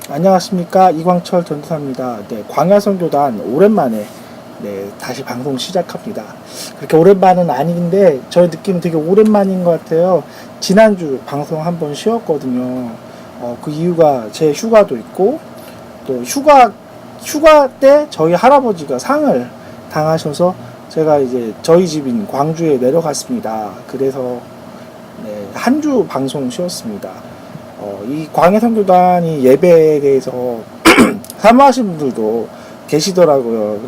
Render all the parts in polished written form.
안녕하십니까, 이광철 전도사입니다. 네, 광야선교단 오랜만에 다시 방송 시작합니다. 그렇게 오랜만은 아닌데 저의 느낌은 되게 오랜만인 것 같아요. 지난주 방송 한번 쉬었거든요. 그 이유가 제 휴가도 있고, 또 휴가 때 저희 할아버지가 상을 당하셔서 제가 이제 저희 집인 광주에 내려갔습니다. 그래서 한 주 방송 쉬었습니다. 이 광야선교단이 예배에 대해서 사모하신 분들도 계시더라고요.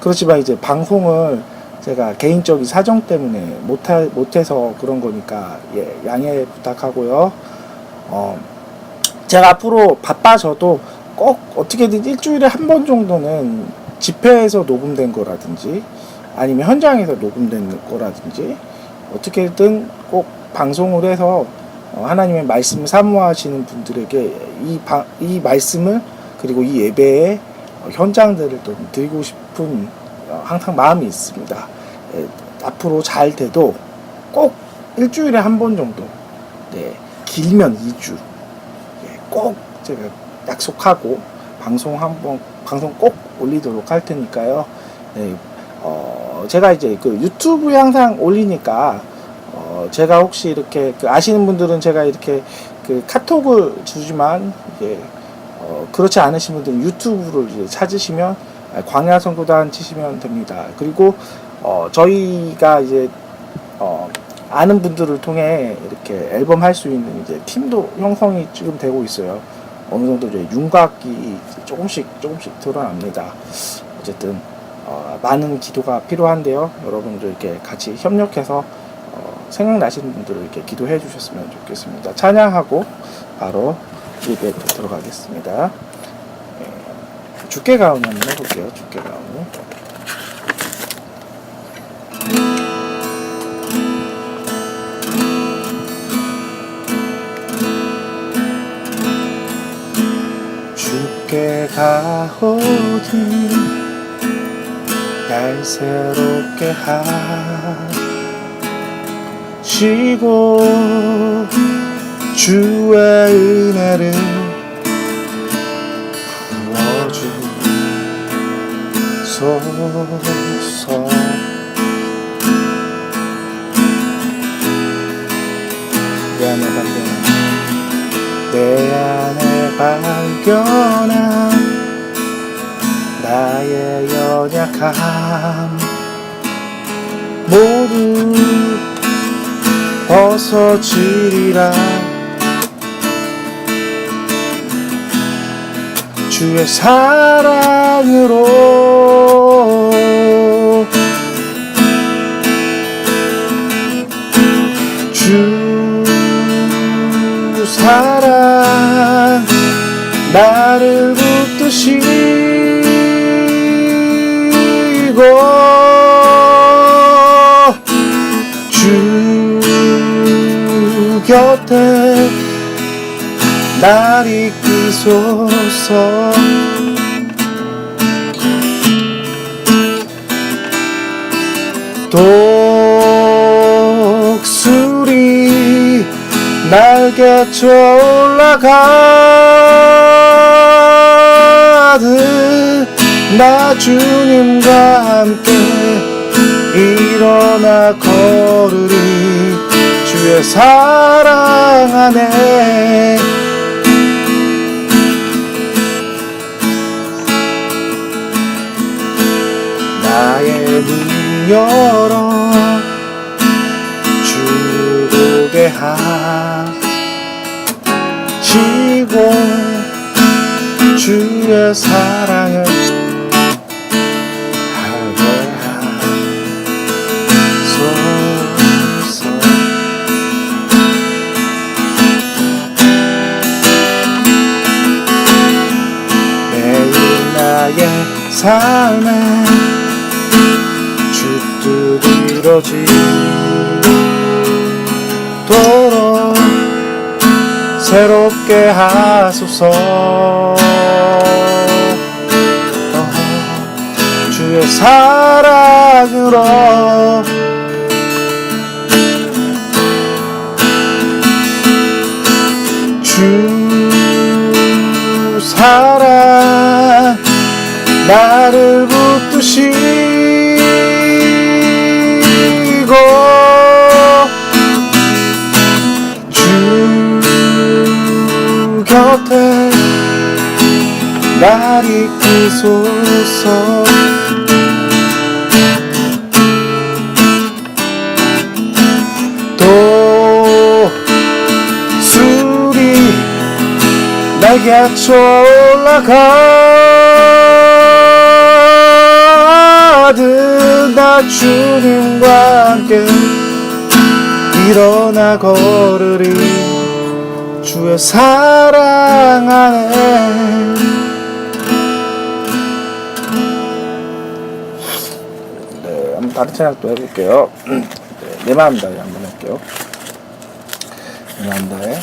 그렇지만 이제 방송을 제가 개인적인 사정 때문에 못해서 그런 거니까 양해 부탁하고요. 제가 앞으로 바빠져도 꼭 어떻게든 일주일에 한 번 정도는 집회에서 녹음된 거라든지 아니면 현장에서 녹음된 거라든지 어떻게든 꼭 방송을 해서 하나님의 말씀을 사모하시는 분들에게 이 말씀을 그리고 이 예배의 현장들을 또 드리고 싶은 항상 마음이 있습니다. 앞으로 잘 돼도 꼭 일주일에 한 번 정도, 길면 2주 꼭 제가 약속하고 방송 꼭 올리도록 할 테니까요. 제가 이제 그 유튜브에 항상 올리니까 제가 혹시 이렇게 아시는 분들은 제가 이렇게 그 카톡을 주지만 그렇지 않으신 분들은 유튜브를 이제 찾으시면 광야선교단 치시면 됩니다. 그리고 저희가 이제 아는 분들을 통해 이렇게 앨범 할 수 있는 이제 팀도 형성이 지금 되고 있어요. 어느 정도 이제 윤곽이 조금씩 드러납니다. 어쨌든 많은 기도가 필요한데요. 여러분들 이렇게 같이 협력해서 생각나시는 분들을 이렇게 기도해 주셨으면 좋겠습니다. 찬양하고 바로 예배에 들어가겠습니다. 주께가오니 한번 해볼게요. 주께가오니. 주께가오니 날 새롭게 하시고 주의 은혜를 부어주소서. 내 안에 발견한 나의 연약함 모두 벗어지리라. 주의 사랑으로 주 사랑 나를 붙드시고 주 곁에 날 이끄소서. 독수리 날개쳐 올라가듯 나 주님과 함께 일어나 걸으리. 주의 사랑 안에 나의 문 열어 주 보게 하시고 주의 사랑을 하게 하소서. 매일 나의 삶에 뜻 이루어지도록 새롭게 하소서. 주의 사랑으로 사랑 나를 붙드시고 주 곁에 날 이끄소서. 또 술이 날개 올라가듯 나 주님과 함께 일어나 걸으리 주의 사랑 안에. 네, 한번 다른 찬양 또 해볼게요. 네, 내 마음 다해 한번 할게요. 내 마음 다해. 네,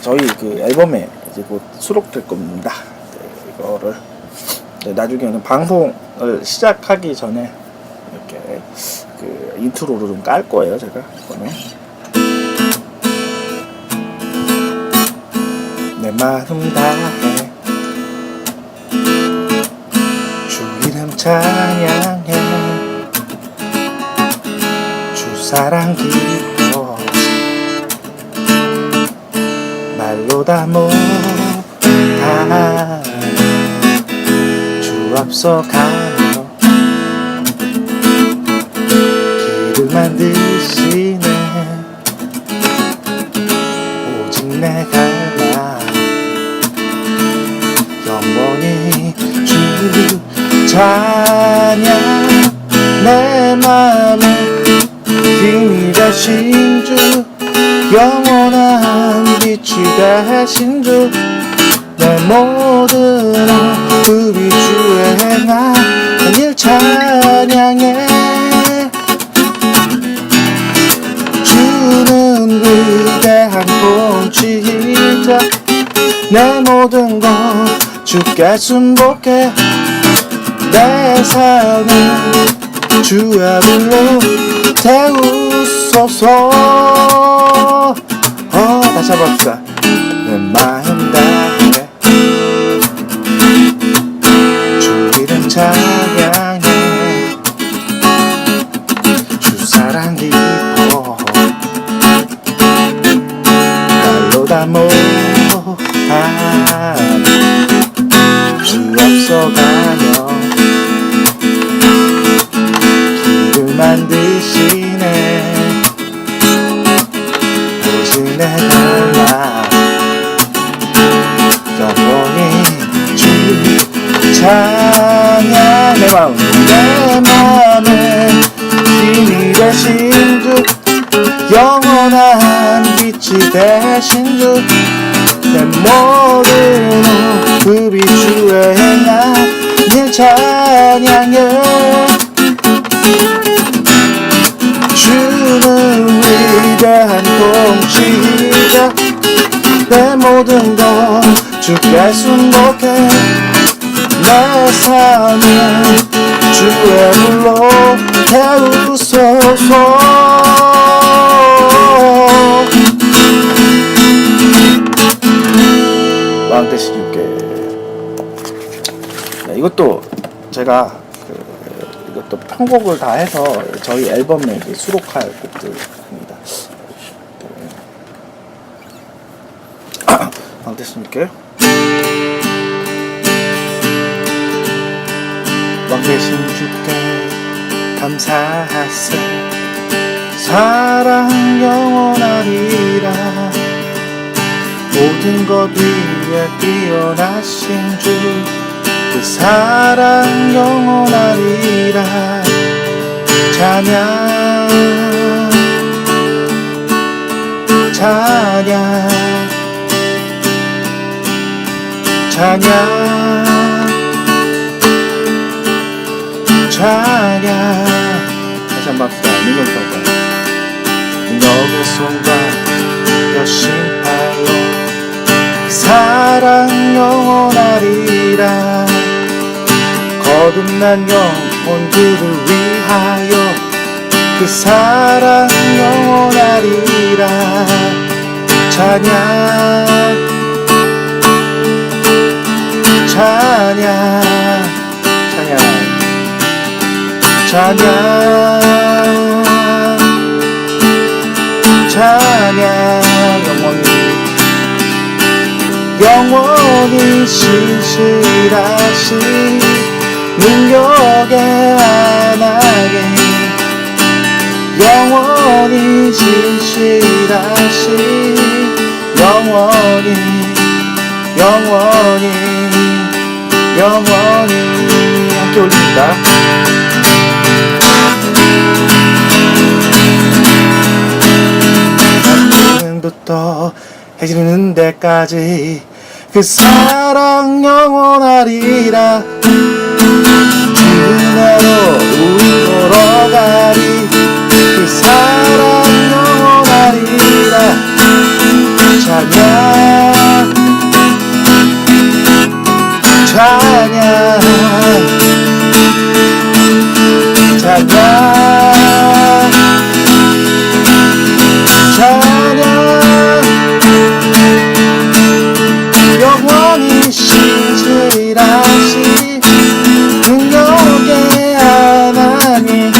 저희 그 앨범에 이제 곧 수록될 겁니다. 네, 이거를 네, 나중에는 방송을 시작하기 전에 이렇게 그 인트로로 좀 깔 거예요, 제가 이번에. 내 마음 다해 주 이름 찬양해 주 사랑 기뻐 말로 다 못하네 주 앞서 가며 길을 만드시네 오직 내가 영원히 주 찬양 내 맘에 힘이 되신 주 영원한 빛이 되신 주 내 모든 그 주의 행한 일 찬양해 주는 위대한 통치자 내 모든 것 주께 순복해 내 삶을 주의 불로 태우소서. 다시 한번 합시다. 내 마음 다해 주 이름 찬양해 주 사랑 기뻐 말로 다 못하네 주 앞서가며 길을 만드시네 오직 내 달라 영원히 주 찬양 내 맘에 힘이 되신 주 영원한 빛이 되신 주 내 모든 그 빛주의 행한 일 찬양해 주는 위대한 통치자 내 모든 것 주께 순복해 내 삶을 주의 불로 태우소서. 왕 대신 주께. 네, 이것도 제가 이것도 편곡을 다 해서 저희 앨범에 수록할 곡들입니다. 왕 대신 주께. 왕 대신 주께 감사하세 사랑 영원하리라 모든 것 위에 뛰어나신 주 그 사랑 영원하리라 찬양 찬양 찬양 찬양 다시 한번 합시다. 민경성과 너의 손과 여심팔로 사랑 영원하리라 거듭난 영혼들을 위하여 그 사랑 영원하리라 찬양 찬양 영원히 신실하신 능력의 하나님 영원히 진실하신 영원히 함께 올립니다. 부터 해지는 데까지 그 사랑 영원하리라. 그대로 우리 걸어가리. 그 사랑 영원하리라. 찬양 영원히 신실하신 능력의 하나님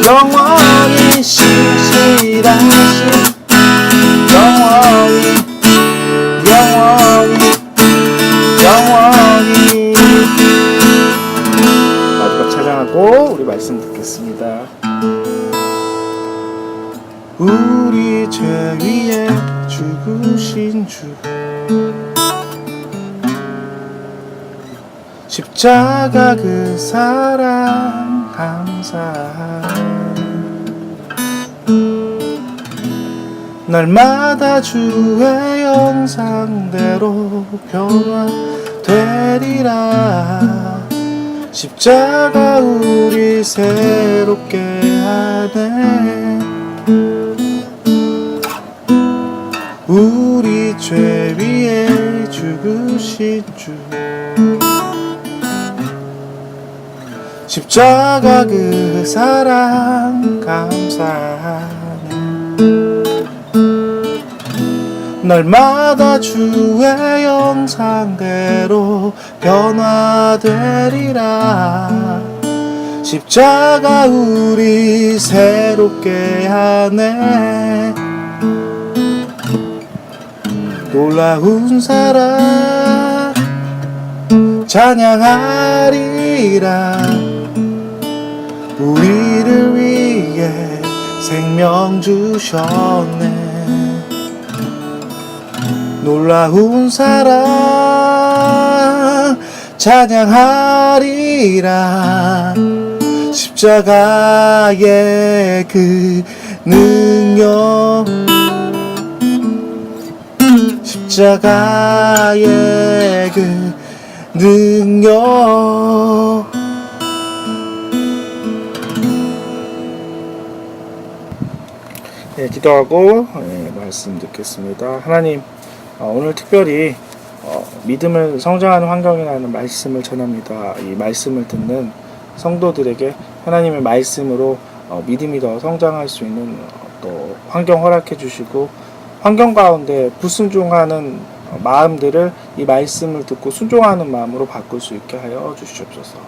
영원히 신실하신 영원히 마지막 찬양하고 우리 말씀 듣겠습니다. 우리 죄 위에 죽으신 주 십자가 그 사랑 감사하네. 날마다 주의 형상대로 변화되리라. 십자가 우리 새롭게 하네. 우리 죄 위에 죽으신 주 십자가 그 사랑 감사하네. 날마다 주의 형상대로 변화되리라. 십자가 우리 새롭게 하네. 놀라운 사랑 찬양하리라. 우리를 위해 생명 주셨네. 놀라운 사랑 찬양하리라. 십자가의 그 능력 십자가의 그 능력 기도하고 말씀 듣겠습니다. 하나님, 오늘 특별히 믿음을 성장하는 환경이라는 말씀을 전합니다. 이 말씀을 듣는 성도들에게 하나님의 말씀으로 믿음이 더 성장할 수 있는 또 환경 허락해 주시고, 환경 가운데 불순종하는 마음들을 이 말씀을 듣고 순종하는 마음으로 바꿀 수 있게 하여 주시옵소서.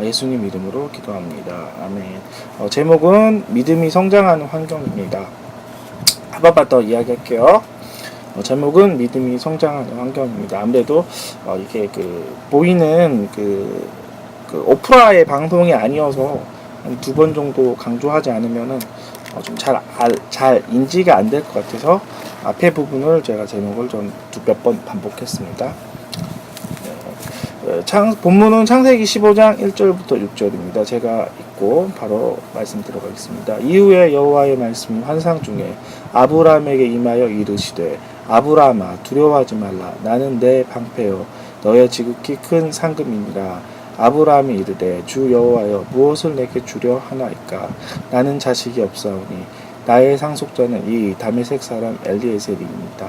예수님 이름으로 기도합니다. 아멘. 제목은 믿음이 성장하는 환경입니다. 한 번만 더 이야기할게요. 제목은 믿음이 성장하는 환경입니다. 아무래도 이게 보이는 오프라의 방송이 아니어서 한 2번 정도 강조하지 않으면은 좀 잘 인지가 안 될 것 같아서 앞에 부분을 제가 제목을 좀 몇 번 반복했습니다. 본문은 창세기 15장 1절부터 6절입니다. 제가 읽고 바로 말씀 들어가겠습니다. 이후에 여호와의 말씀이 환상 중에 아브라함에게 임하여 이르시되, 아브라함아 두려워하지 말라. 나는 내 방패요 너의 지극히 큰 상급이니라. 아브라함이 이르되, 주 여호와여 무엇을 내게 주려 하나이까? 나는 자식이 없사오니 나의 상속자는 이 다메섹 사람 엘리에셀이니이다.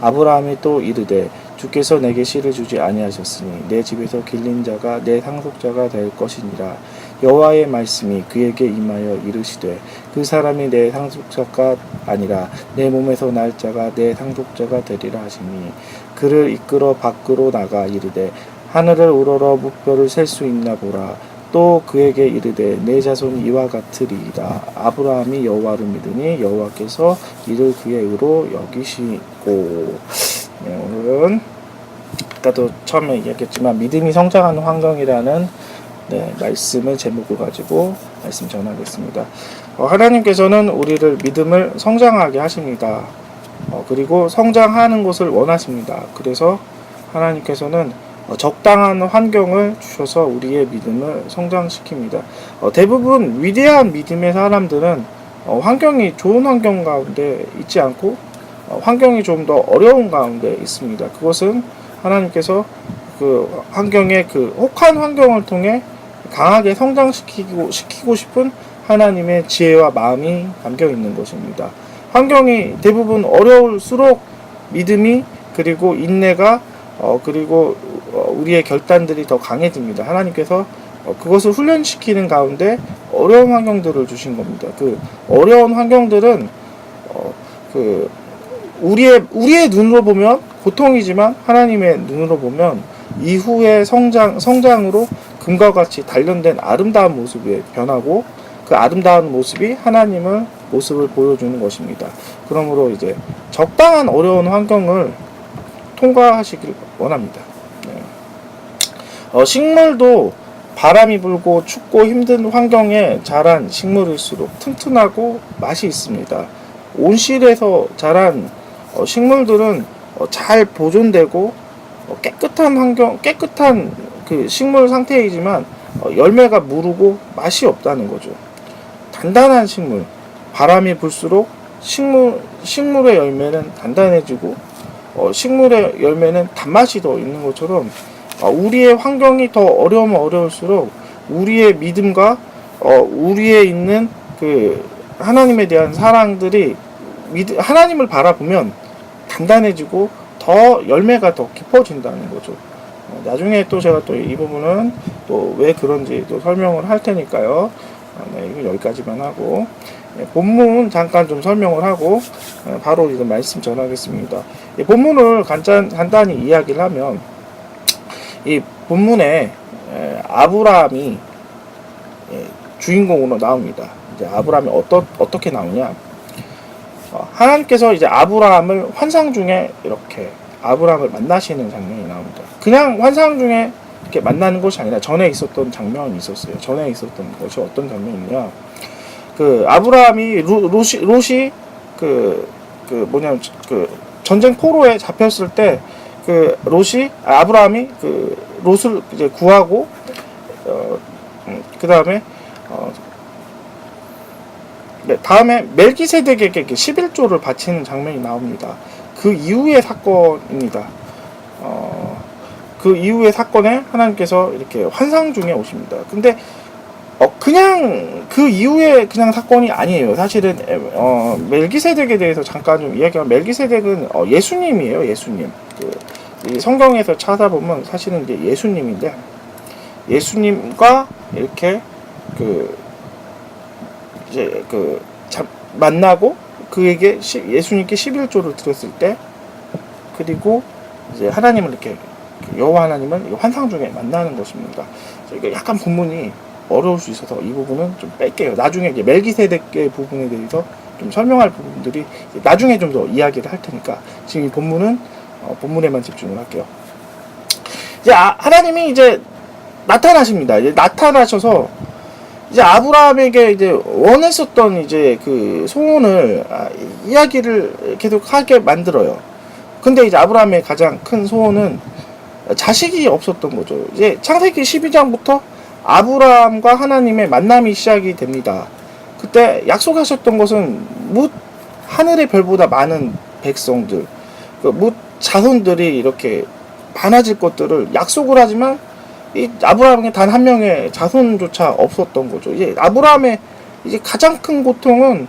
아브라함이 또 이르되, 주께서 내게 씨를 주지 아니하셨으니 내 집에서 길린 자가 내 상속자가 될 것이니라. 여호와의 말씀이 그에게 임하여 이르시되, 그 사람이 내 상속자가 아니라 내 몸에서 날 자가 내 상속자가 되리라 하시니, 그를 이끌어 밖으로 나가 이르되 하늘을 우러러 무뼈를 셀 수 있나 보라. 또 그에게 이르되 내 자손이 이와 같으리이다. 아브라함이 여호와를 믿으니 여호와께서 이를 그의 의로 여기시고. 네, 오늘은 아까도 처음에 얘기했지만 믿음이 성장하는 환경이라는 말씀을 제목을 가지고 말씀 전하겠습니다. 하나님께서는 우리를 믿음을 성장하게 하십니다. 그리고 성장하는 것을 원하십니다. 그래서 하나님께서는 적당한 환경을 주셔서 우리의 믿음을 성장시킵니다. 대부분 위대한 믿음의 사람들은 환경이 좋은 환경 가운데 있지 않고 환경이 좀 더 어려운 가운데 있습니다. 그것은 하나님께서 그 환경의 그 혹한 환경을 통해 강하게 성장시키고 싶은 하나님의 지혜와 마음이 담겨 있는 것입니다. 환경이 대부분 어려울수록 믿음이 그리고 인내가 그리고 우리의 결단들이 더 강해집니다. 하나님께서 그것을 훈련시키는 가운데 어려운 환경들을 주신 겁니다. 그 어려운 환경들은 그 우리의 눈으로 보면 고통이지만 하나님의 눈으로 보면 이후의 성장으로 금과 같이 단련된 아름다운 모습에 변하고 그 아름다운 모습이 하나님의 모습을 보여주는 것입니다. 그러므로 이제 적당한 어려운 환경을 통과하시길 원합니다. 식물도 바람이 불고 춥고 힘든 환경에 자란 식물일수록 튼튼하고 맛이 있습니다. 온실에서 자란 식물들은 잘 보존되고 깨끗한 환경, 깨끗한 그 식물 상태이지만 열매가 무르고 맛이 없다는 거죠. 단단한 식물, 바람이 불수록 식물의 열매는 단단해지고 식물의 열매는 단맛이 더 있는 것처럼 우리의 환경이 더 어려우면 어려울수록 우리의 믿음과 우리에 있는 그 하나님에 대한 사랑들이 하나님을 바라보면 단단해지고 더 열매가 더 깊어진다는 거죠. 나중에 또 제가 또 이 부분은 또 왜 그런지 또 설명을 할 테니까요. 이건 여기까지만 하고 본문 잠깐 좀 설명을 하고 바로 이제 말씀 전하겠습니다. 본문을 간단히 이야기를 하면 이 본문에 아브라함이 주인공으로 나옵니다. 이제 아브라함이 어떻게 나오냐? 하나님께서 이제 아브라함을 환상 중에 이렇게 아브라함을 만나시는 장면이 나옵니다. 그냥 환상 중에 이렇게 만나는 것이 아니라 전에 있었던 장면이 있었어요. 전에 있었던 것이 어떤 장면이냐? 그 아브라함이 롯이 그 뭐냐면 그 전쟁 포로에 잡혔을 때 그 아브라함이 그 롯을 이제 구하고 그 다음에 다음에 멜기세덱에게 11조를 바치는 장면이 나옵니다. 그 이후의 사건입니다. 그 이후의 사건에 하나님께서 이렇게 환상 중에 오십니다. 근데 그냥 그 이후에 그냥 사건이 아니에요. 사실은 멜기세덱에 대해서 잠깐 좀 이야기하면 멜기세덱은 예수님이에요. 예수님. 이 성경에서 찾아보면 사실은 이제 예수님인데 예수님과 이렇게 이제 만나고 그에게 예수님께 11조를 드렸을 때 그리고 이제 하나님을 이렇게 여호와 하나님은 환상 중에 만나는 것입니다. 이게 약간 본문이 어려울 수 있어서 이 부분은 좀 뺄게요. 나중에 이제 멜기세덱의 부분에 대해서 좀 설명할 부분들이 나중에 좀 더 이야기를 할 테니까 지금 이 본문은 본문에만 집중을 할게요. 이제 하나님이 이제 나타나십니다. 이제 나타나셔서 이제 아브라함에게 이제 원했었던 이제 그 소원을 이야기를 계속 하게 만들어요. 근데 이제 아브라함의 가장 큰 소원은 자식이 없었던 거죠. 이제 창세기 12장부터 아브라함과 하나님의 만남이 시작이 됩니다. 그때 약속하셨던 것은 뭇 하늘의 별보다 많은 백성들, 뭇 자손들이 이렇게 많아질 것들을 약속을 하지만 이 아브라함에게 단 한 명의 자손조차 없었던 거죠. 이제 아브라함의 이제 가장 큰 고통은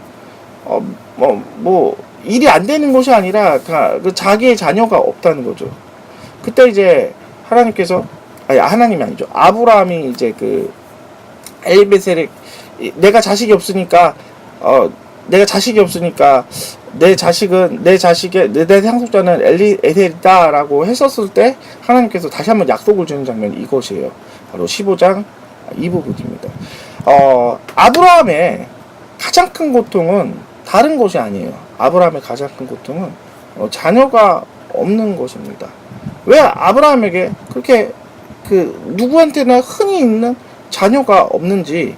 일이 안 되는 것이 아니라 그 자기의 자녀가 없다는 거죠. 그때 이제 하나님께서 하나님이 아니죠. 아브라함이 이제 그 내가 자식이 없으니까 내 자식의 내 상속자는 에셀이다라고 했었을 때 하나님께서 다시 한번 약속을 주는 장면이 이것이에요. 바로 15장 이 부분입니다. 아브라함의 가장 큰 고통은 다른 것이 아니에요. 아브라함의 가장 큰 고통은 자녀가 없는 것입니다. 왜 아브라함에게 그렇게 누구한테나 흔히 있는 자녀가 없는지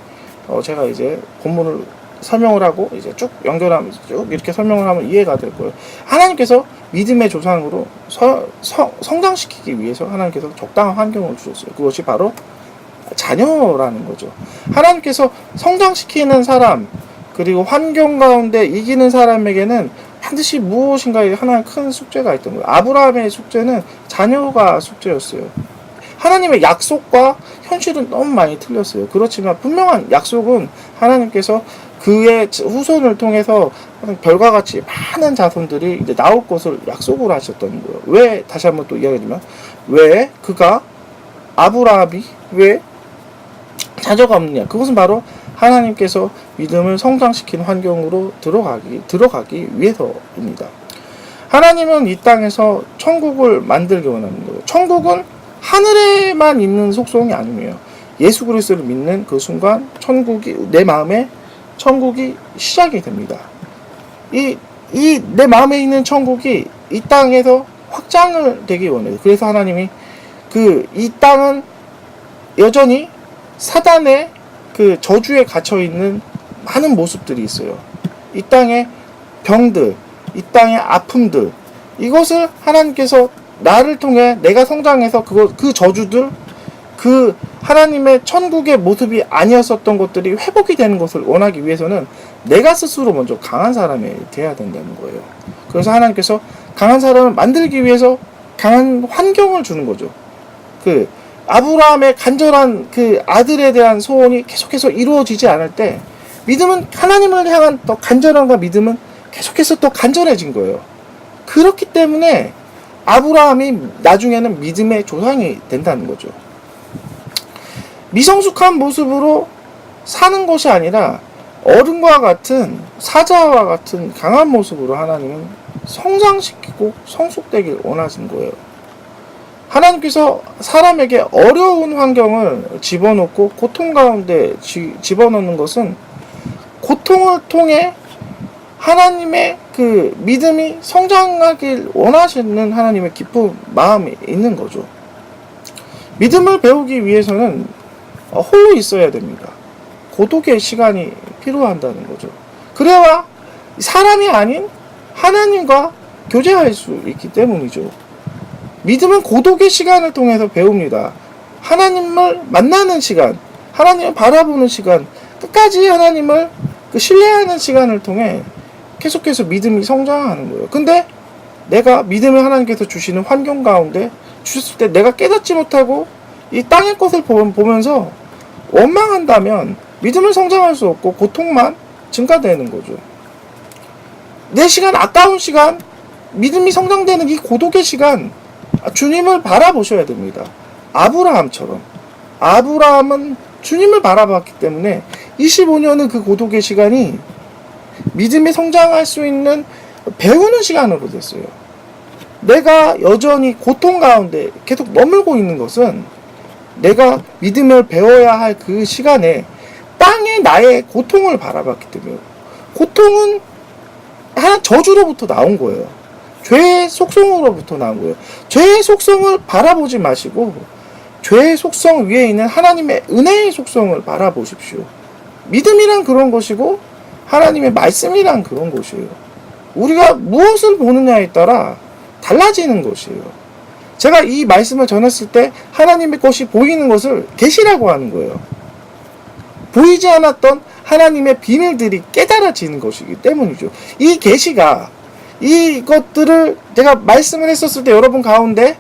제가 이제 본문을 설명을 하고 이제 쭉 연결하면서 쭉 이렇게 설명을 하면 이해가 될 거예요. 하나님께서 믿음의 조상으로 성장시키기 위해서 하나님께서 적당한 환경을 주셨어요. 그것이 바로 자녀라는 거죠. 하나님께서 성장시키는 사람 그리고 환경 가운데 이기는 사람에게는 반드시 무엇인가 하나의 큰 숙제가 있던 거예요. 아브라함의 숙제는 자녀가 숙제였어요. 하나님의 약속과 현실은 너무 많이 틀렸어요. 그렇지만 분명한 약속은 하나님께서 그의 후손을 통해서 별과 같이 많은 자손들이 이제 나올 것을 약속을 하셨던 거예요. 왜 다시 한번 또 이야기하지만 왜 그가 아브라함이 왜 자녀가 없느냐? 그것은 바로 하나님께서 믿음을 성장시킨 환경으로 들어가기 위해서입니다. 하나님은 이 땅에서 천국을 만들기 원하는 거예요. 천국은 하늘에만 있는 속성이 아니에요. 예수 그리스도를 믿는 그 순간 내 마음에 천국이 시작이 됩니다. 내 마음에 있는 천국이 이 땅에서 확장을 되기 원해요. 그래서 하나님이 이 땅은 여전히 사단의 저주에 갇혀 있는 많은 모습들이 있어요. 이 땅의 병들, 이 땅의 아픔들, 이것을 하나님께서 나를 통해 내가 성장해서 그 저주들, 하나님의 천국의 모습이 아니었었던 것들이 회복이 되는 것을 원하기 위해서는 내가 스스로 먼저 강한 사람이 되어야 된다는 거예요. 그래서 하나님께서 강한 사람을 만들기 위해서 강한 환경을 주는 거죠. 아브라함의 간절한 아들에 대한 소원이 계속해서 이루어지지 않을 때 믿음은 하나님을 향한 더 간절함과 믿음은 계속해서 또 간절해진 거예요. 그렇기 때문에 아브라함이 나중에는 믿음의 조상이 된다는 거죠. 미성숙한 모습으로 사는 것이 아니라 어른과 같은 사자와 같은 강한 모습으로 하나님은 성장시키고 성숙되길 원하신 거예요. 하나님께서 사람에게 어려운 환경을 집어넣고 고통 가운데 집어넣는 것은 고통을 통해 하나님의 믿음이 성장하길 원하시는 하나님의 깊은 마음이 있는 거죠. 믿음을 배우기 위해서는 홀로 있어야 됩니다. 고독의 시간이 필요한다는 거죠. 그래야 사람이 아닌 하나님과 교제할 수 있기 때문이죠. 믿음은 고독의 시간을 통해서 배웁니다. 하나님을 만나는 시간, 하나님을 바라보는 시간, 끝까지 하나님을 신뢰하는 시간을 통해 계속해서 믿음이 성장하는 거예요. 근데 내가 믿음을 하나님께서 주시는 환경 가운데 주셨을 때 내가 깨닫지 못하고 이 땅의 것을 보면서 원망한다면 믿음을 성장할 수 없고 고통만 증가되는 거죠. 내 시간, 아까운 시간, 믿음이 성장되는 이 고독의 시간, 주님을 바라보셔야 됩니다. 아브라함처럼. 아브라함은 주님을 바라봤기 때문에 25년의 그 고독의 시간이 믿음이 성장할 수 있는 배우는 시간으로 됐어요. 내가 여전히 고통 가운데 계속 머물고 있는 것은 내가 믿음을 배워야 할 그 시간에 땅에 나의 고통을 바라봤기 때문에 고통은 하나 저주로부터 나온 거예요. 죄의 속성으로부터 나온 거예요. 죄의 속성을 바라보지 마시고 죄의 속성 위에 있는 하나님의 은혜의 속성을 바라보십시오. 믿음이란 그런 것이고 하나님의 말씀이란 그런 것이에요. 우리가 무엇을 보느냐에 따라 달라지는 것이에요. 제가 이 말씀을 전했을 때 하나님의 것이 보이는 것을 계시라고 하는 거예요. 보이지 않았던 하나님의 비밀들이 깨달아지는 것이기 때문이죠. 이 계시가 이것들을 제가 말씀을 했었을 때 여러분 가운데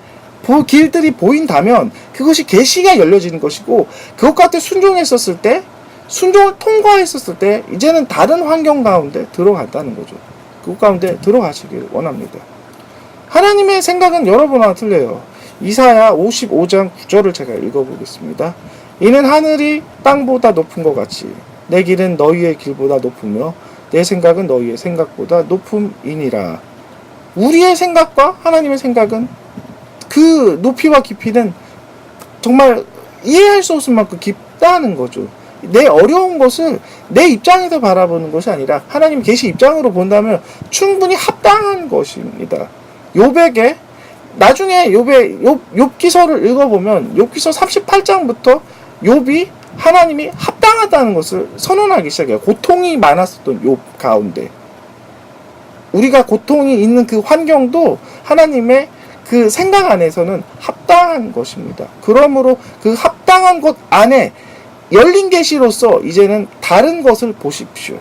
길들이 보인다면 그것이 계시가 열려지는 것이고 그것과 순종했었을 때 순종을 통과했었을 때 이제는 다른 환경 가운데 들어간다는 거죠. 그것 가운데 들어가시길 원합니다. 하나님의 생각은 여러분과 틀려요. 이사야 55장 9절을 제가 읽어보겠습니다. 이는 하늘이 땅보다 높은 것 같이 내 길은 너희의 길보다 높으며 내 생각은 너희의 생각보다 높음이니라. 우리의 생각과 하나님의 생각은 그 높이와 깊이는 정말 이해할 수 없을 만큼 깊다는 거죠. 내 어려운 것을 내 입장에서 바라보는 것이 아니라 하나님 계시 입장으로 본다면 충분히 합당한 것입니다. 욥에게 나중에 욥기서를 읽어보면 욥기서 38장부터 욥이 하나님이 합당하다는 것을 선언하기 시작해요. 고통이 많았었던 욥 가운데 우리가 고통이 있는 그 환경도 하나님의 그 생각 안에서는 합당한 것입니다. 그러므로 그 합당한 것 안에 열린 계시로서 이제는 다른 것을 보십시오.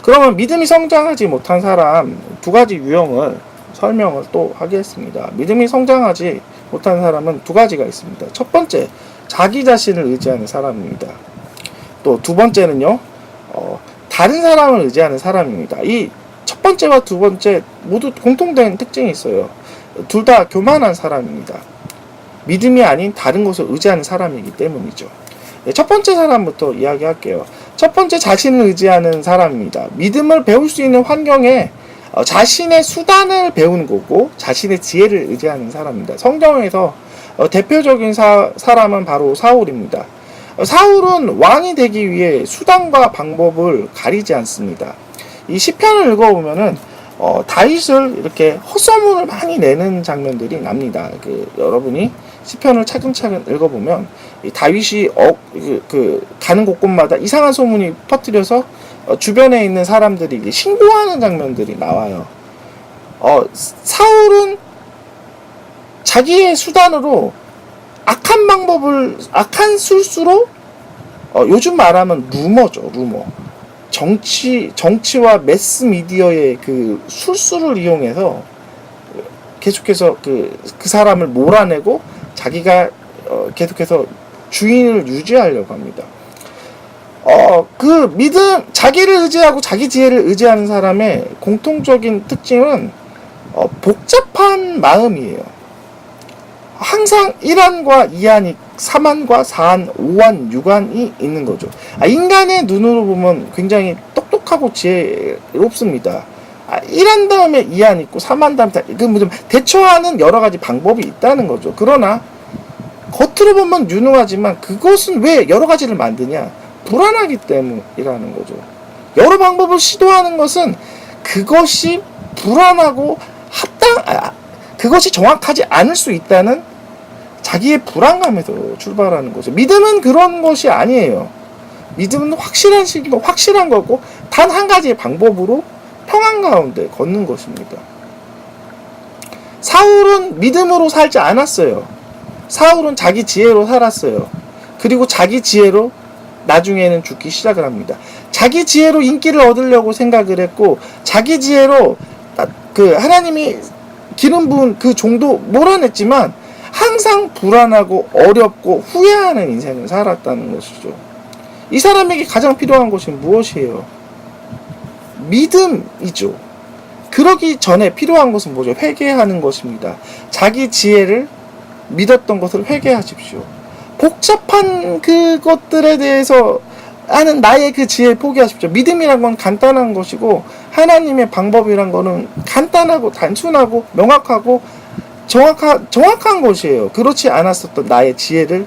그러면 믿음이 성장하지 못한 사람 두 가지 유형을 설명을 또 하겠습니다. 믿음이 성장하지 못한 사람은 두 가지가 있습니다. 첫 번째, 자기 자신을 의지하는 사람입니다. 또 두 번째는요, 다른 사람을 의지하는 사람입니다. 이 첫 번째와 두 번째 모두 공통된 특징이 있어요. 둘 다 교만한 사람입니다. 믿음이 아닌 다른 것을 의지하는 사람이기 때문이죠. 네, 첫 번째 사람부터 이야기할게요. 첫 번째, 자신을 의지하는 사람입니다. 믿음을 배울 수 있는 환경에 자신의 수단을 배우는 거고 자신의 지혜를 의지하는 사람입니다. 성경에서 대표적인 사람은 바로 사울입니다. 사울은 왕이 되기 위해 수단과 방법을 가리지 않습니다. 이 시편을 읽어보면은 다윗을 이렇게 헛소문을 많이 내는 장면들이 납니다. 여러분이 시편을 차근차근 읽어보면 이 다윗이 가는 곳곳마다 이상한 소문이 퍼뜨려서 주변에 있는 사람들이 신고하는 장면들이 나와요. 사울은 자기의 수단으로 악한 술수로 요즘 말하면 루머죠, 루머. 정치와 매스미디어의 그 술수를 이용해서 계속해서 그 사람을 몰아내고 자기가 계속해서 주인을 유지하려고 합니다. 자기를 의지하고 자기 지혜를 의지하는 사람의 공통적인 특징은 복잡한 마음이에요. 항상 1안과 2안이 3안과 4안, 5안, 6안이 있는 거죠. 인간의 눈으로 보면 굉장히 똑똑하고 지혜롭습니다. 1안 다음에 2안 있고 3안 다음에 대처하는 여러 가지 방법이 있다는 거죠. 그러나 겉으로 보면 유능하지만 그것은 왜 여러 가지를 만드냐? 불안하기 때문이라는 거죠. 여러 방법을 시도하는 것은 그것이 불안하고 그것이 정확하지 않을 수 있다는 자기의 불안감에서 출발하는 거죠. 믿음은 그런 것이 아니에요. 믿음은 확실한 거고 단 한 가지의 방법으로 평안 가운데 걷는 것입니다. 사울은 믿음으로 살지 않았어요. 사울은 자기 지혜로 살았어요. 그리고 자기 지혜로 나중에는 죽기 시작을 합니다. 자기 지혜로 인기를 얻으려고 생각을 했고 자기 지혜로 하나님이 기름 부은 그 종도 몰아냈지만 항상 불안하고 어렵고 후회하는 인생을 살았다는 것이죠. 이 사람에게 가장 필요한 것이 무엇이에요? 믿음이죠. 그러기 전에 필요한 것은 뭐죠? 회개하는 것입니다. 자기 지혜를 믿었던 것을 회개하십시오. 복잡한 그것들에 대해서 하는 나의 그 지혜를 포기하십시오. 믿음이란 건 간단한 것이고 하나님의 방법이란 거는 간단하고 단순하고 명확하고 정확한 것이에요. 그렇지 않았었던 나의 지혜를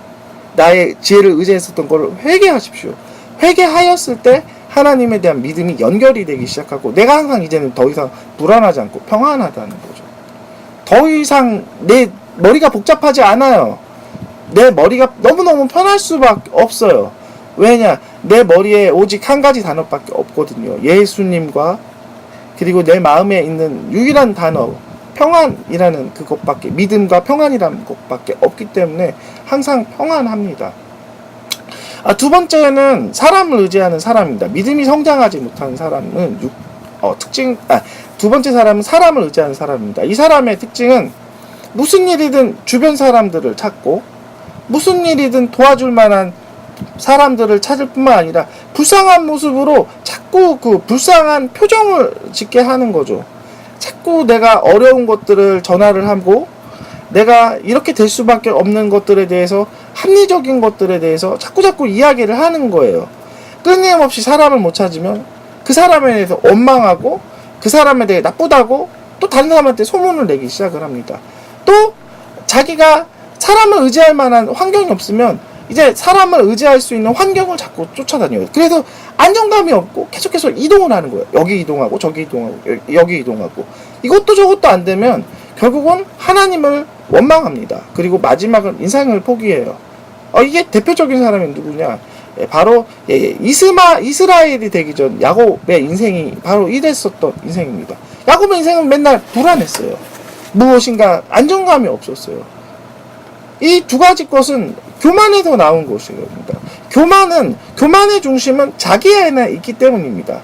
의지했었던 것을 회개하십시오. 회개하였을 때 하나님에 대한 믿음이 연결이 되기 시작하고 내가 항상 이제는 더 이상 불안하지 않고 평안하다는 거죠. 더 이상 내 머리가 복잡하지 않아요. 내 머리가 너무너무 편할 수밖에 없어요. 왜냐? 내 머리에 오직 한 가지 단어밖에 없거든요. 예수님과 그리고 내 마음에 있는 유일한 단어 평안이라는 그것밖에, 믿음과 평안이라는 것밖에 없기 때문에 항상 평안합니다. 두 번째는 사람을 의지하는 사람입니다. 믿음이 성장하지 못하는 사람은 두 번째 사람은 사람을 의지하는 사람입니다. 이 사람의 특징은 무슨 일이든 주변 사람들을 찾고 무슨 일이든 도와줄 만한 사람들을 찾을 뿐만 아니라 불쌍한 모습으로 자꾸 그 불쌍한 표정을 짓게 하는 거죠. 자꾸 내가 어려운 것들을 전화를 하고 내가 이렇게 될 수밖에 없는 것들에 대해서 합리적인 것들에 대해서 자꾸 이야기를 하는 거예요. 끊임없이 사람을 못 찾으면 그 사람에 대해서 원망하고 그 사람에 대해 나쁘다고 또 다른 사람한테 소문을 내기 시작을 합니다. 또 자기가 사람을 의지할 만한 환경이 없으면 이제 사람을 의지할 수 있는 환경을 자꾸 쫓아다녀요. 그래서 안정감이 없고 계속해서 이동을 하는 거예요. 여기 이동하고 저기 이동하고 여기 이동하고 이것도 저것도 안 되면 결국은 하나님을 원망합니다. 그리고 마지막은 인생을 포기해요. 이게 대표적인 사람이 누구냐? 바로 이스라엘이 되기 전 야곱의 인생이 바로 이랬었던 인생입니다. 야곱의 인생은 맨날 불안했어요. 무엇인가 안정감이 없었어요. 이 두 가지 것은 교만에서 나온 것입니다. 교만의 중심은 자기 안에 있기 때문입니다.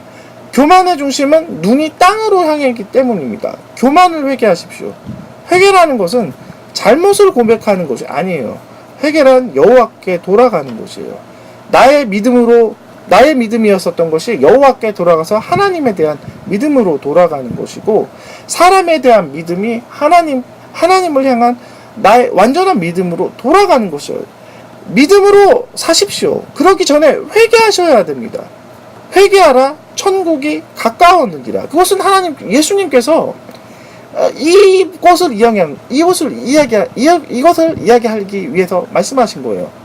교만의 중심은 눈이 땅으로 향해 있기 때문입니다. 교만을 회개하십시오. 회개라는 것은 잘못을 고백하는 것이 아니에요. 회개란 여호와께 돌아가는 것이에요. 나의 믿음이었었던 것이 여호와께 돌아가서 하나님에 대한 믿음으로 돌아가는 것이고, 사람에 대한 믿음이 하나님을 향한 나의 완전한 믿음으로 돌아가는 것이에요. 믿음으로 사십시오. 그러기 전에 회개하셔야 됩니다. 회개하라, 천국이 가까웠느니라. 그것은 예수님께서 이것을 이야기하기 위해서 말씀하신 거예요.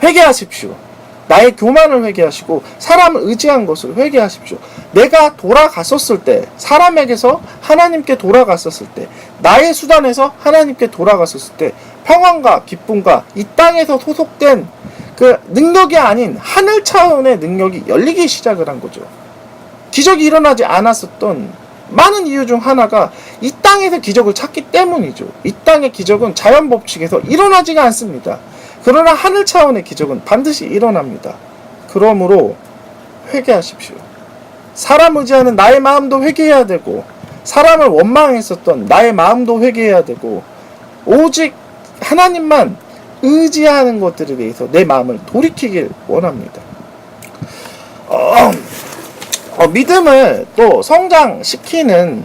회개하십시오. 나의 교만을 회개하시고 사람을 의지한 것을 회개하십시오. 내가 돌아갔었을 때, 사람에게서 하나님께 돌아갔었을 때, 나의 수단에서 하나님께 돌아갔었을 때 평안과 기쁨과 이 땅에서 소속된 그 능력이 아닌 하늘 차원의 능력이 열리기 시작을 한 거죠. 기적이 일어나지 않았었던 많은 이유 중 하나가 이 땅에서 기적을 찾기 때문이죠. 이 땅의 기적은 자연 법칙에서 일어나지가 않습니다. 그러나 하늘 차원의 기적은 반드시 일어납니다. 그러므로 회개하십시오. 사람 의지하는 나의 마음도 회개해야 되고, 사람을 원망했었던 나의 마음도 회개해야 되고, 오직 하나님만 의지하는 것들에 대해서 내 마음을 돌이키길 원합니다. 믿음을 또 성장시키는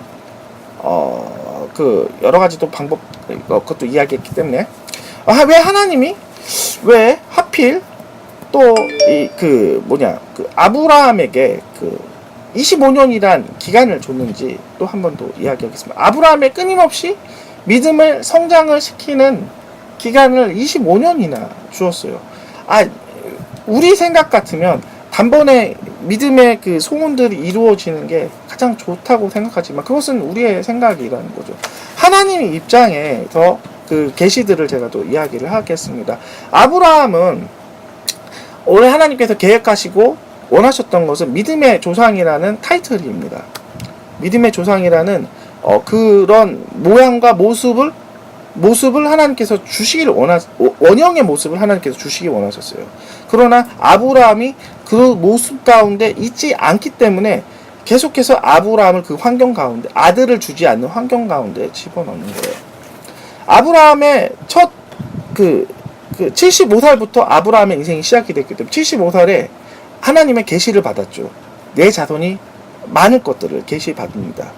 그 여러 가지 또 방법, 그것도 이야기했기 때문에 왜 하필 또 아브라함에게 25년이란 기간을 줬는지 또 한 번 더 이야기하겠습니다. 아브라함의 끊임없이 믿음을 성장을 시키는 기간을 25년이나 주었어요. 우리 생각 같으면 단번에 믿음의 그 소원들이 이루어지는 게 가장 좋다고 생각하지만 그것은 우리의 생각이라는 거죠. 하나님의 입장에서 그 계시들을 제가 또 이야기를 하겠습니다. 아브라함은 원래 하나님께서 계획하시고 원하셨던 것은 믿음의 조상이라는 타이틀입니다. 믿음의 조상이라는 그런 모양과 모습을 하나님께서 주시기를 원형의 모습을 하나님께서 주시기 원하셨어요. 그러나 아브라함이 그 모습 가운데 있지 않기 때문에 계속해서 아브라함을 그 환경 가운데, 아들을 주지 않는 환경 가운데 집어넣는 거예요. 아브라함의 첫 75살부터 아브라함의 인생이 시작이 됐기 때문에 75살에 하나님의 계시를 받았죠. 내 자손이 많을 것들을 계시받습니다.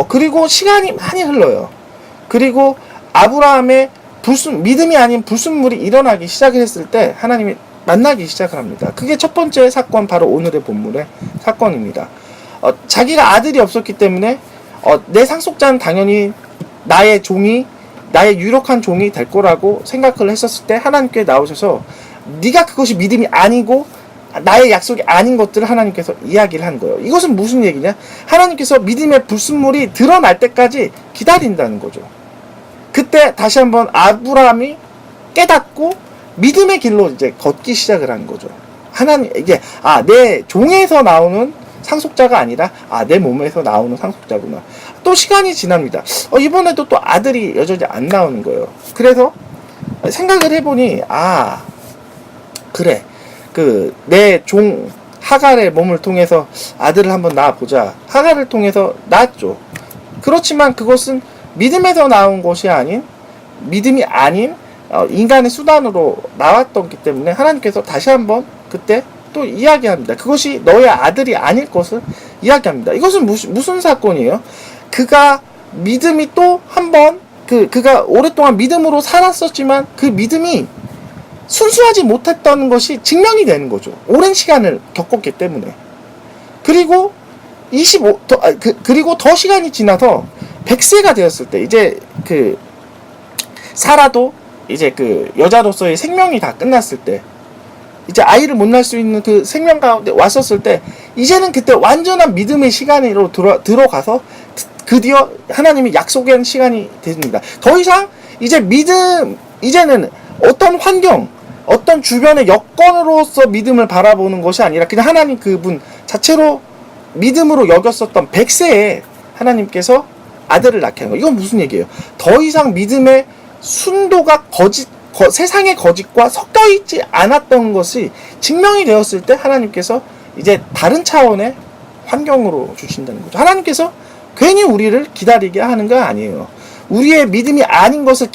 그리고 시간이 많이 흘러요. 그리고 아브라함의 믿음이 아닌 불순물이 일어나기 시작을 했을 때 하나님이 만나기 시작을 합니다. 그게 첫 번째 사건, 바로 오늘의 본문의 사건입니다. 자기가 아들이 없었기 때문에 내 상속자는 당연히 나의 유력한 종이 될 거라고 생각을 했었을 때 하나님께 나오셔서 네가 그것이 믿음이 아니고 나의 약속이 아닌 것들을 하나님께서 이야기를 한 거예요. 이것은 무슨 얘기냐? 하나님께서 믿음의 불순물이 드러날 때까지 기다린다는 거죠. 그때 다시 한번 아브라함이 깨닫고 믿음의 길로 이제 걷기 시작을 하는 거죠. 내 종에서 나오는 상속자가 아니라 내 몸에서 나오는 상속자구나. 또 시간이 지납니다. 이번에도 또 아들이 여전히 안 나오는 거예요. 그래서 생각을 해보니 그래, 내 종 하갈의 몸을 통해서 아들을 한번 낳아보자. 하갈을 통해서 낳았죠. 그렇지만 그것은 믿음에서 나온 것이 아닌, 믿음이 아닌 인간의 수단으로 나왔기 때문에 하나님께서 다시 한번 그때 또 이야기합니다. 그것이 너의 아들이 아닐 것을 이야기합니다. 이것은 무슨 사건이에요? 그가 믿음이 또 한번 그가 오랫동안 믿음으로 살았었지만 그 믿음이 순수하지 못했던 것이 증명이 되는 거죠. 오랜 시간을 겪었기 때문에. 그리고 그리고 더 시간이 지나서 100세가 되었을 때, 이제 살아도 이제 여자로서의 생명이 다 끝났을 때, 이제 아이를 못 낳을 수 있는 그 생명 가운데 왔었을 때, 이제는 그때 완전한 믿음의 시간으로 들어가서 드디어 하나님이 약속한 시간이 됩니다. 더 이상 이제 이제는 어떤 환경, 어떤 주변의 여건으로서 믿음을 바라보는 것이 아니라 그냥 하나님 그분 자체로 믿음으로 여겼었던 100세에 하나님께서 아들을 낳게 한 거예요. 이건 무슨 얘기예요? 더 이상 믿음의 순도가 세상의 거짓과 섞여 있지 않았던 것이 증명이 되었을 때 하나님께서 이제 다른 차원의 환경으로 주신다는 거죠. 하나님께서 괜히 우리를 기다리게 하는 거 아니에요. 우리의 믿음이 아닌 것을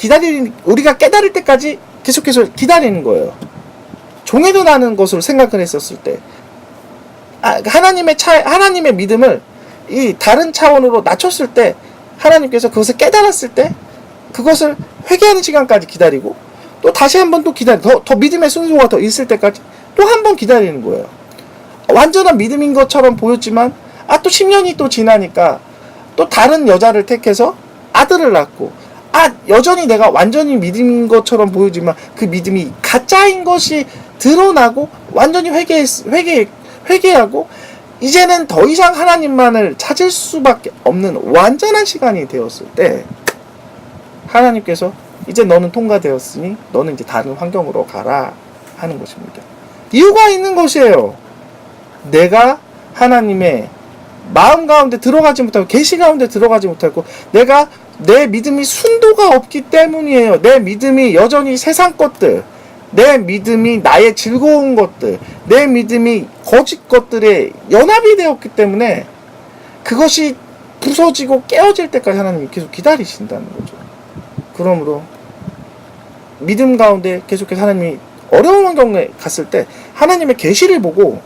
우리가 깨달을 때까지 계속해서 기다리는 거예요. 종에도 나는 것으로 생각을 했었을 때, 하나님의 믿음을 이 다른 차원으로 낮췄을 때, 하나님께서 그것을 깨달았을 때, 그것을 회개하는 시간까지 기다리고, 또 다시 한 번 또 더 믿음의 순수가 더 있을 때까지 또 한 번 기다리는 거예요. 완전한 믿음인 것처럼 보였지만, 또 10년이 또 지나니까, 또 다른 여자를 택해서 아들을 낳고, 여전히 내가 완전히 믿음인 것처럼 보이지만 그 믿음이 가짜인 것이 드러나고 완전히 회개하고 이제는 더 이상 하나님만을 찾을 수밖에 없는 완전한 시간이 되었을 때 하나님께서 이제 너는 통과되었으니 너는 이제 다른 환경으로 가라 하는 것입니다. 이유가 있는 것이에요. 내가 하나님의 마음 가운데 들어가지 못하고 계시 가운데 들어가지 못하고 내 믿음이 순도가 없기 때문이에요. 내 믿음이 여전히 세상 것들, 내 믿음이 나의 즐거운 것들, 내 믿음이 거짓 것들에 연합이 되었기 때문에 그것이 부서지고 깨어질 때까지 하나님이 계속 기다리신다는 거죠. 그러므로 믿음 가운데 계속해서 하나님이 어려운 환경에 갔을 때 하나님의 계시를 보고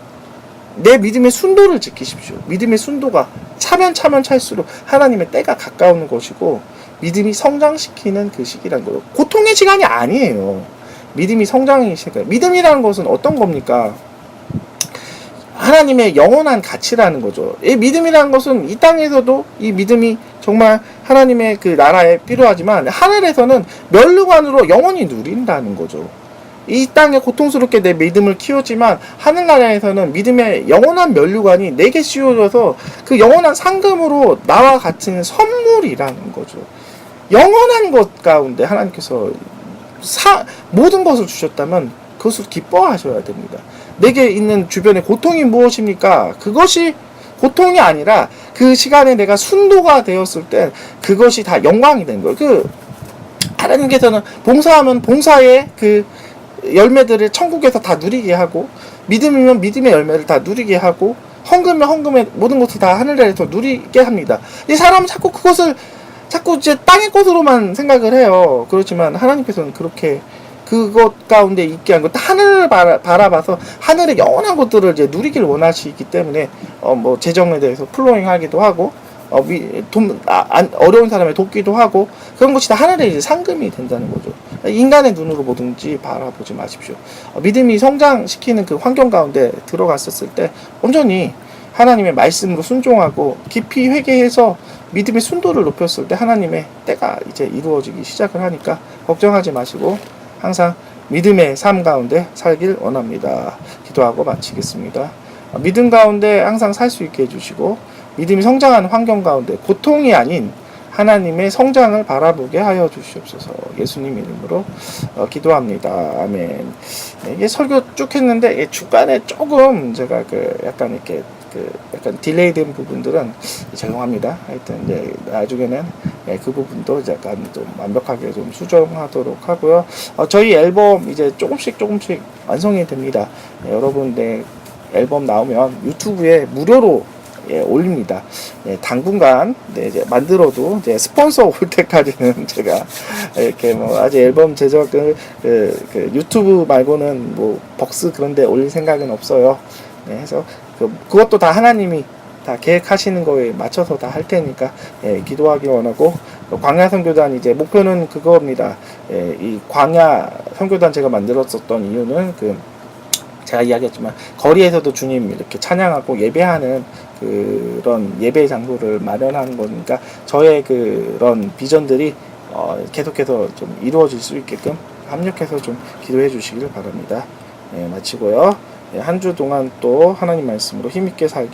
내 믿음의 순도를 지키십시오. 믿음의 순도가 차면 찰수록 하나님의 때가 가까우는 것이고 믿음이 성장시키는 그 시기라는 거예요. 고통의 시간이 아니에요. 믿음이 성장의 시간. 믿음이라는 것은 어떤 겁니까? 하나님의 영원한 가치라는 거죠. 이 믿음이라는 것은 이 땅에서도 이 믿음이 정말 하나님의 그 나라에 필요하지만 하늘에서는 멸류관으로 영원히 누린다는 거죠. 이 땅에 고통스럽게 내 믿음을 키웠지만 하늘나라에서는 믿음의 영원한 면류관이 내게 씌워져서 그 영원한 상금으로 나와 같은 선물이라는 거죠. 영원한 것 가운데 하나님께서 모든 것을 주셨다면 그것을 기뻐하셔야 됩니다. 내게 있는 주변의 고통이 무엇입니까? 그것이 고통이 아니라 그 시간에 내가 순도가 되었을 때 그것이 다 영광이 되는 거예요. 하나님께서는 봉사하면 봉사의 그 열매들을 천국에서 다 누리게 하고, 믿음이면 믿음의 열매를 다 누리게 하고, 헌금이면 헌금의 모든 것을 다 하늘나라에서 누리게 합니다. 이 사람은 자꾸 이제 땅의 것으로만 생각을 해요. 그렇지만 하나님께서는 그렇게 그것 가운데 있게 한 것, 하늘을 바라봐서 하늘의 영원한 것들을 이제 누리기를 원하시기 때문에 재정에 대해서 플로잉하기도 하고, 어려운 사람을 돕기도 하고, 그런 것이 다 하늘의 이제 상금이 된다는 거죠. 인간의 눈으로 뭐든지 바라보지 마십시오. 믿음이 성장시키는 그 환경 가운데 들어갔었을 때 온전히 하나님의 말씀으로 순종하고 깊이 회개해서 믿음의 순도를 높였을 때 하나님의 때가 이제 이루어지기 시작을 하니까 걱정하지 마시고 항상 믿음의 삶 가운데 살길 원합니다. 기도하고 마치겠습니다. 믿음 가운데 항상 살 수 있게 해주시고 믿음이 성장하는 환경 가운데 고통이 아닌 하나님의 성장을 바라보게 하여 주시옵소서. 예수님 이름으로 기도합니다. 아멘. 이게 설교 쭉 했는데 중간에 조금 제가 약간 딜레이된 부분들은 죄송합니다. 하여튼 이제 나중에는 그 부분도 약간 좀 완벽하게 좀 수정하도록 하고요. 저희 앨범 이제 조금씩 완성이 됩니다. 여러분 앨범 나오면 유튜브에 무료로 올립니다. 당분간 이제 만들어도 이제 스폰서 올 때까지는 제가 이렇게 아직 앨범 제작 유튜브 말고는 벅스 그런데 올릴 생각은 없어요. 그래서 그것도 다 하나님이 다 계획하시는 거에 맞춰서 다 할 테니까 기도하기 원하고, 광야 선교단 이제 목표는 그겁니다. 이 광야 선교단 제가 만들었었던 이유는 제가 이야기했지만 거리에서도 주님 이렇게 찬양하고 예배하는 그런 예배 장소를 마련하는 거니까 저의 그런 비전들이 계속해서 좀 이루어질 수 있게끔 합력해서 좀 기도해 주시길 바랍니다. 네, 마치고요. 한 주 동안 또 하나님 말씀으로 힘있게 살길